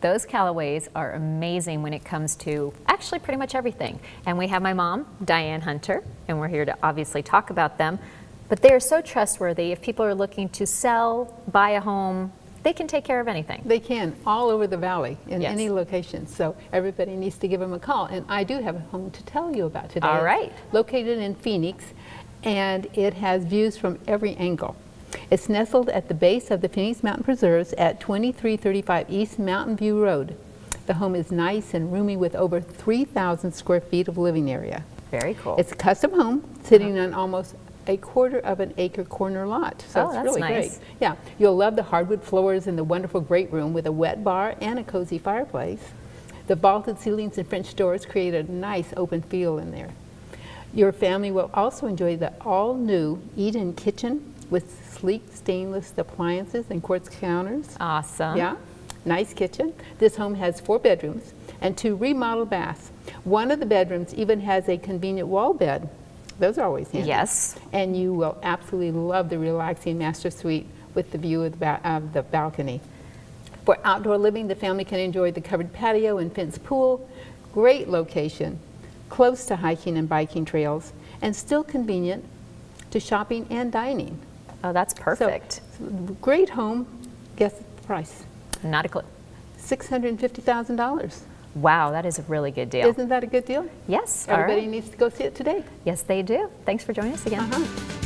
Those Callaways are amazing when it comes to actually pretty much everything. And we have my mom, Diane Hunter, and we're here to obviously talk about them. But they are so trustworthy. If people are looking to sell, buy a home, they can take care of anything. They can, all over the valley, in Yes. any location. So everybody needs to give them a call. And I do have a home to tell you about today. All right. It's located in Phoenix, and it has views from every angle. It's nestled at the base of the Phoenix Mountain Preserves at 2335 East Mountain View Road. The home is nice and roomy with over 3,000 square feet of living area. Very cool. It's a custom home sitting on almost a quarter-of-an-acre corner lot. So Oh, it's that's really nice. great. Yeah, you'll love the hardwood floors and the wonderful great room with a wet bar and a cozy fireplace. The vaulted ceilings and French doors create a nice open feel in there. Your family will also enjoy the all-new eat-in kitchen with sleek stainless appliances and quartz counters. Awesome. Yeah, nice kitchen. This home has 4 bedrooms and 2 remodeled baths. One of the bedrooms even has a convenient wall bed. Those are always handy. Yes. And you will absolutely love the relaxing master suite with the view of the balcony. For outdoor living, the family can enjoy the covered patio and fenced pool. Great location, close to hiking and biking trails, and still convenient to shopping and dining. Oh, that's perfect. So, great home. Guess the price? Not a clue. $650,000. Wow, that is a really good deal. Isn't that a good deal? Yes. Everybody all right. needs to go see it today. Yes, they do. Thanks for joining us again. Uh-huh.